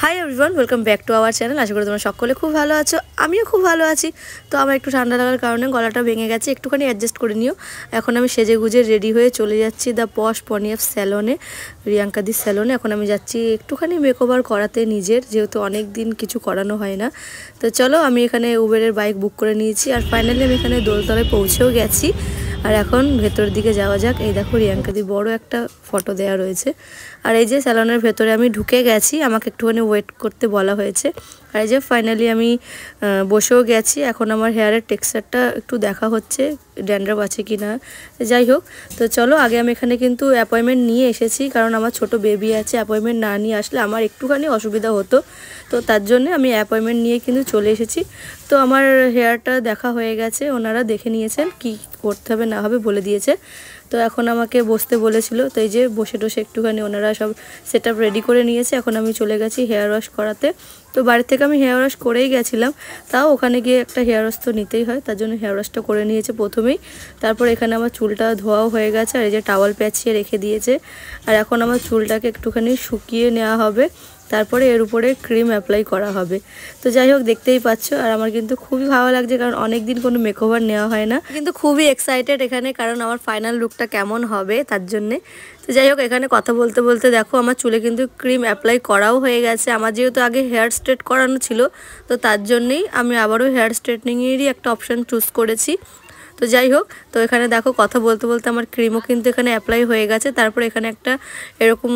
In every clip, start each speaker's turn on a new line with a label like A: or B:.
A: High everyone, welcome back to our channel. আশা করি তোমরা সকলে খুব ভালো আছো, আমিও খুব ভালো আছি। তো আমার একটু ঠান্ডা লাগার কারণে গলাটা ভেঙে গেছে, একটুখানি অ্যাডজাস্ট করে নিও। এখন আমি সেজে গুজে রেডি হয়ে চলে যাচ্ছি দ্য পশ পনিএফ স্যালনে, রিয়াঙ্কাদির স্যালনে। এখন আমি যাচ্ছি একটুখানি মেকওভার করাতে নিজের, যেহেতু অনেক দিন কিছু করানো হয় না। তো চলো, আমি এখানে উবেরের বাইক বুক করে নিয়েছি আর ফাইনালি আমি এখানে দোলতলায় পৌঁছেও গেছি। আর এখন ভেতরের দিকে যাওয়া যাক। এই দেখো, রিয়াঙ্কাদি বড় একটা ফটো দেওয়া রয়েছে। আর এই যে স্যালনের ভেতরে আমি ঢুকে গেছি, আমাকে একটুখানি ওয়েট করতে বলা হয়েছে। আর এই যে ফাইনালি আমি বসেও গেছি। এখন আমার হেয়ারের টেক্সচারটা একটু দেখা হচ্ছে, ড্যান্ড্রাফ আছে কি না। যাই হোক, তো চলো, আগে আমি এখানে কিন্তু অ্যাপয়েন্টমেন্ট নিয়ে এসেছি, কারণ আমার ছোট বেবি আছে। অ্যাপয়েন্টমেন্ট না নিয়ে আসলে আমার একটুখানি অসুবিধা হতো, তো তার জন্য আমি অ্যাপয়েন্টমেন্ট নিয়ে কিন্তু চলে এসেছি। তো আমার হেয়ারটা দেখা হয়ে গেছে, ওনারা দেখে নিয়েছেন, কি করতে হবে না হবে বলে দিয়েছে। তো এখন আমাকে বসতে বলেছিল, তো এই যে বসে টসে একটুখানি ওনারা সব সেট আপ রেডি করে নিয়েছে। এখন আমি চলে গেছি হেয়ার ওয়াশ করাতে। তো বাড়ি থেকে আমি হেয়ার ওয়াশ করেই গেছিলাম, তাও ওখানে গিয়ে একটা হেয়ার ওয়াশ তো নিতেই হয়, তার জন্য হেয়ার ওয়াশটা করে নিয়েছে প্রথমেই। তারপর এখানে আমার চুলটা ধোয়াও হয়ে গেছে, আর এই যে টাওয়াল প্যাচিয়ে রেখে দিয়েছে। আর এখন আমার চুলটাকে একটুখানি শুকিয়ে নেওয়া হবে, তারপরে এর উপরে ক্রিম অ্যাপ্লাই করা হবে। তো যাই হোক, দেখতেই পাচ্ছ। আর আমার কিন্তু খুবই ভালো লাগছে, কারণ অনেক দিন কোনো মেকওভার নেওয়া হয় না, কিন্তু খুবই এক্সাইটেড এখানে, কারণ আমার ফাইনাল লুকটা কেমন হবে তার জন্যে। তো যাই হোক, এখানে কথা বলতে বলতে দেখো আমার চুলে কিন্তু ক্রিম অ্যাপ্লাই করাও হয়ে গেছে। আমার যেহেতু আগে হেয়ার স্ট্রেট করানো ছিল, তো তার জন্যেই আমি আবারও হেয়ার স্ট্রেটনিংয়েরই একটা অপশান চুজ করেছি। তো যাই হোক, তো এখানে দেখো কথা বলতে বলতে আমার ক্রিমও কিন্তু এখানে অ্যাপ্লাই হয়ে গেছে। তারপর এখানে একটা এরকম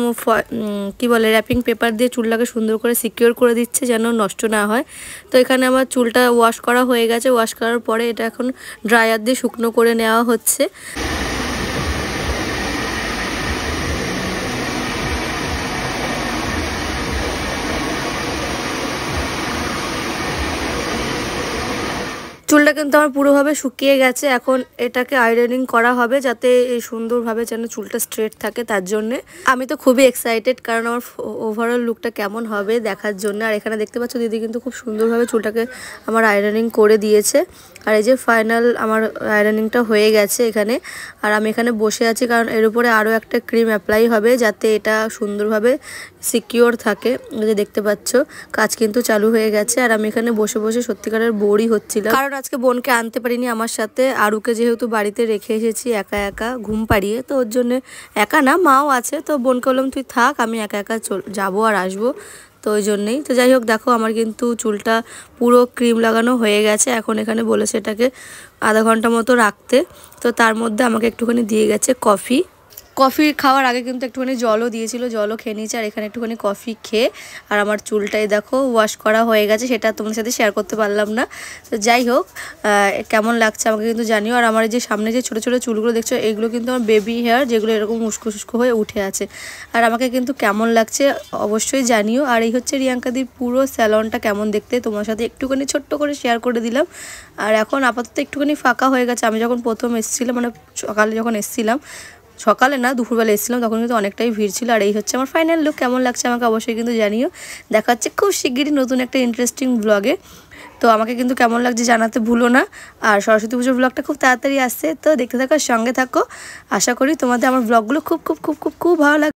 A: কি বলে র্যাপিং পেপার দিয়ে চুলটাকে সুন্দর করে সিকিউর করে দিচ্ছে, যেন নষ্ট না হয়। তো এখানে আমার চুলটা ওয়াশ করা হয়ে গেছে। ওয়াশ করার পরে এটা এখন ড্রায়ার দিয়ে শুকনো করে নেওয়া হচ্ছে। চুলটা কিন্তু আমার পুরোভাবে শুকিয়ে গেছে। এখন এটাকে আয়রনিং করা হবে, যাতে সুন্দরভাবে যেন চুলটা স্ট্রেট থাকে, তার জন্যে আমি তো খুবই এক্সাইটেড, কারণ আমার ওভারঅল লুকটা কেমন হবে দেখার জন্য। আর এখানে দেখতে পাচ্ছ দিদি কিন্তু খুব সুন্দরভাবে চুলটাকে আমার আয়রনিং করে দিয়েছে। আর এই যে ফাইনাল আমার আয়রনিংটা হয়ে গেছে এখানে। আর আমি এখানে বসে আছি, কারণ এর উপরে আরও একটা ক্রিম অ্যাপ্লাই হবে, যাতে এটা সুন্দরভাবে সিকিওর থাকে। যে দেখতে পাচ্ছ, কাজ কিন্তু চালু হয়ে গেছে। আর আমি এখানে বসে বসে সত্যিকারের বোরই হচ্ছিলাম, কারণ আজকে বোনকে আনতে পারিনি আমার সাথে। আরুকে যেহেতু বাড়িতে রেখে এসেছি একা একা ঘুম পাড়িয়ে, তো ওর জন্য একা না, মাও আছে। তো বোনকে বললাম তুই থাক, আমি একা একা যাবো আর আসবো, তো ওই জন্যেই। তো যাই হোক, দেখো আমার কিন্তু চুলটা পুরো ক্রিম লাগানো হয়ে গেছে। এখন এখানে বলেছে এটাকে আধা ঘন্টা মতো রাখতে। তো তার মধ্যে আমাকে একটুখানি দিয়ে গেছে কফি খাওয়ার আগে কিন্তু একটুখানি জলও দিয়েছিল, জলও খেয়ে নিয়েছে। আর এখানে একটুখানি কফি খেয়ে আর আমার চুলটাই দেখো ওয়াশ করা হয়ে গেছে, সেটা তোমার সাথে শেয়ার করতে পারলাম না। তো যাই হোক, কেমন লাগছে আমাকে কিন্তু জানিও। আর আমার যে সামনে যে ছোটো ছোটো চুলগুলো দেখছো, এগুলো কিন্তু আমার বেবি হেয়ার, যেগুলো এরকম উস্কো শুষ্কো হয়ে উঠে আছে। আর আমাকে কিন্তু কেমন লাগছে অবশ্যই জানিও। আর এই হচ্ছে রিয়াঙ্কাদির পুরো স্যালনটা কেমন দেখতে, তোমার সাথে একটুখানি ছোট্ট করে শেয়ার করে দিলাম। আর এখন আপাতত একটুখানি ফাঁকা হয়ে গেছে। আমি যখন প্রথম এসেছিলাম, মানে সকালে যখন এসেছিলাম, সকালে না দুপুরবেলা এসেছিলাম, তখন কিন্তু অনেকটাই ভিড় ছিল। আর এই হচ্ছে আমার ফাইনাল লুক। কেমন লাগছে আমাকে অবশ্যই কিন্তু জানিও। দেখা হচ্ছে খুব শিগগিরই নতুন একটা ইন্টারেস্টিং ব্লগে। তো আমাকে কিন্তু কেমন লাগছে জানাতে ভুলো না। আর সরস্বতী পুজোর ব্লগটা খুব তাড়াতাড়ি আসছে, তো দেখতে থাকো, সঙ্গে থাকো। আশা করি তোমাদের আমার ব্লগগুলো খুব খুব খুব খুব খুব ভালো লাগবে।